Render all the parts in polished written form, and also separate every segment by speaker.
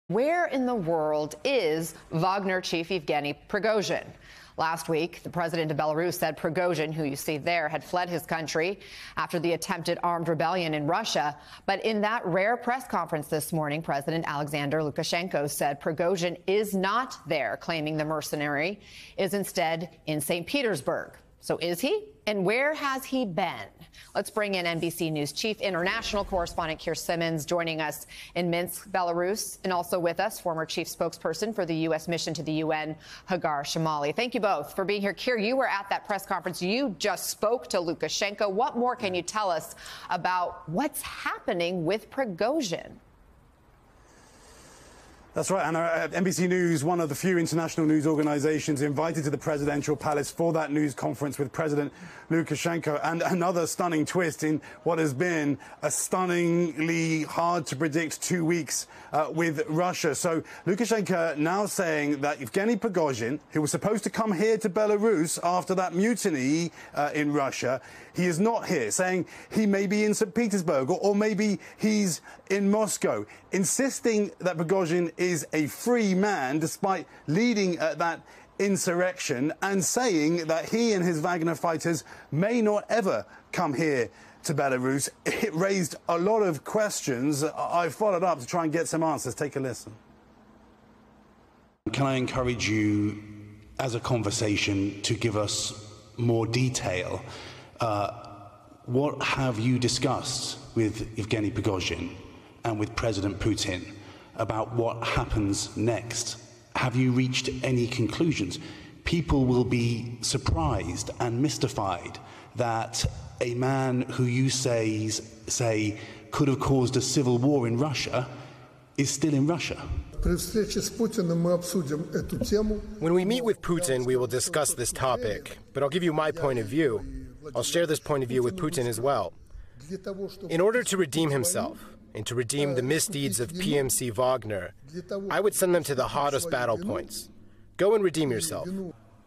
Speaker 1: Where in the world is Wagner chief Yevgeny Prigozhin? Last week, the president of Belarus said Prigozhin, who you see there, had fled his country after the attempted armed rebellion in Russia. But in that rare press conference this morning, President Alexander Lukashenko said Prigozhin is not there, claiming the mercenary is instead in St. Petersburg. So is he? And where has he been? Let's bring in NBC News chief international correspondent Keir Simmons, joining us in Minsk, Belarus, and also with us, former chief spokesperson for the U.S. mission to the UN, Hagar Chemali. Thank you both for being here. Keir, you were at that press conference. You just spoke to Lukashenko. What more can you tell us about what's happening with Prigozhin?
Speaker 2: That's right, Anna. NBC News, one of the few international news organizations invited to the presidential palace for that news conference with President Lukashenko. And another stunning twist in what has been a stunningly hard to predict 2 weeks with Russia. So Lukashenko now saying that Yevgeny Prigozhin, who was supposed to come here to Belarus after that mutiny in Russia, he is not here, saying he may be in St. Petersburg or maybe he's in Moscow, insisting that Prigozhin is a free man despite leading that insurrection, and saying that he and his Wagner fighters may not ever come here to Belarus. It raised a lot of questions. I followed up to try and get some answers. Take a listen.
Speaker 3: Can I encourage you, as a conversation, to give us more detail? What have you discussed with Yevgeny Prigozhin and with President Putin about what happens next? Have you reached any conclusions? People will be surprised and mystified that a man who you say could have caused a civil war in Russia is still in Russia.
Speaker 4: When we meet with Putin, we will discuss this topic, but I'll give you my point of view. I'll share this point of view with Putin as well. In order to redeem himself and to redeem the misdeeds of PMC Wagner, I would send them to the hottest battle points. Go and redeem yourself.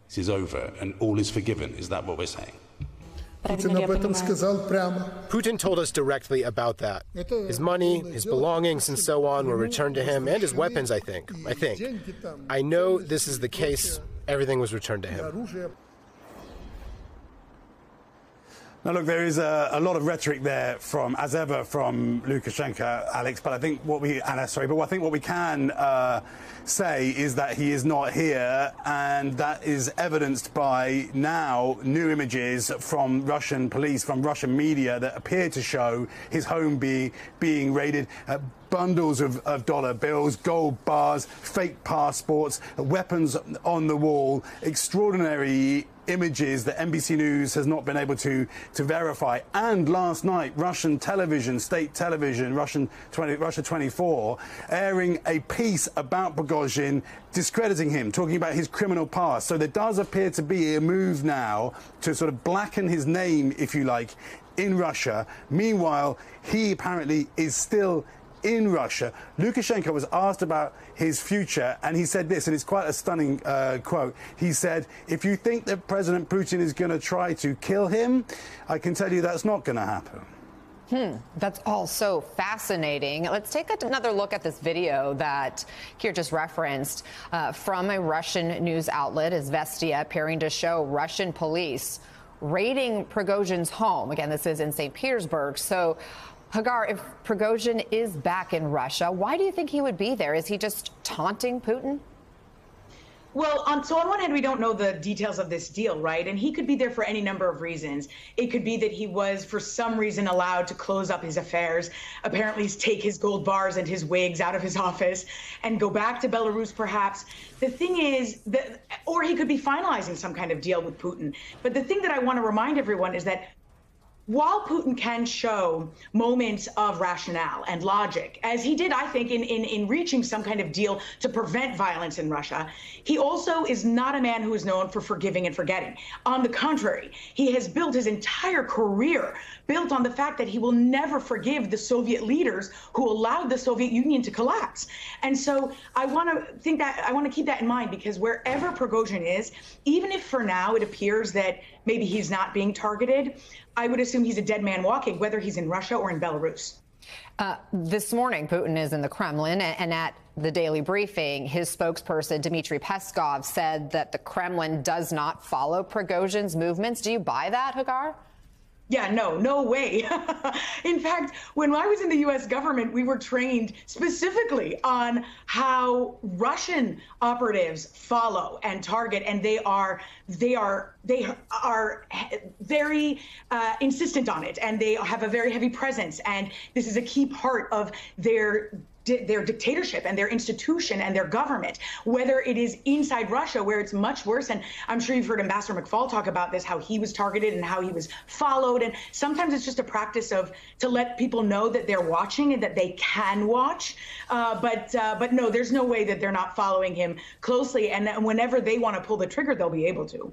Speaker 3: This is over and all is forgiven. Is that what we're saying?
Speaker 4: Putin told us directly about that. His money, his belongings, and so on were returned to him, and his weapons, I think. I know this is the case. Everything was returned to him.
Speaker 2: Now, look, there is a lot of rhetoric there as ever, from Lukashenko, Alex. But I think what we can say is that he is not here, and that is evidenced by now new images from Russian police, from Russian media, that appear to show his home being raided. Bundles of dollar bills, gold bars, fake passports, weapons on the wall. Extraordinary images that NBC News has not been able to verify. And last night, Russian television, state television, Russia 24, airing a piece about Prigozhin, discrediting him, talking about his criminal past. So there does appear to be a move now to sort of blacken his name, if you like, in Russia. Meanwhile, he apparently is still in Russia. Lukashenko was asked about his future, and he said this, and it's quite a stunning quote. He said, "If you think that President Putin is going to try to kill him, I can tell you that's not going to happen."
Speaker 1: That's all so fascinating. Let's take another look at this video that Keir just referenced from a Russian news outlet, Izvestia, appearing to show Russian police raiding Prigozhin's home. Again, this is in St. Petersburg. So, Hagar, if Prigozhin is back in Russia, why do you think he would be there? Is he just taunting Putin?
Speaker 5: Well, so on one hand, we don't know the details of this deal, right? And he could be there for any number of reasons. It could be that he was, for some reason, allowed to close up his affairs, apparently take his gold bars and his wigs out of his office and go back to Belarus, perhaps. The thing is, or he could be finalizing some kind of deal with Putin. But the thing that I want to remind everyone is that while Putin can show moments of rationale and logic, as he did, I think, in reaching some kind of deal to prevent violence in Russia, he also is not a man who is known for forgiving and forgetting. On the contrary, he has built his entire career built on the fact that he will never forgive the Soviet leaders who allowed the Soviet Union to collapse. And so I want to keep that in mind, because wherever Prigozhin is, even if for now it appears that maybe he's not being targeted, I would assume he's a dead man walking, whether he's in Russia or in Belarus.
Speaker 1: This morning, Putin is in the Kremlin, and at the daily briefing, his spokesperson, Dmitry Peskov, said that the Kremlin does not follow Prigozhin's movements. Do you buy that, Hagar?
Speaker 5: Yeah, no way. In fact, when I was in the U.S. government, we were trained specifically on how Russian operatives follow and target, and they are very insistent on it, and they have a very heavy presence, and this is a key part of their dictatorship and their institution and their government, whether it is inside Russia, where it's much worse. And I'm sure you've heard Ambassador McFaul talk about this, how he was targeted and how he was followed. And sometimes it's just a practice to let people know that they're watching and that they can watch. But no, there's no way that they're not following him closely. And whenever they want to pull the trigger, they'll be able to.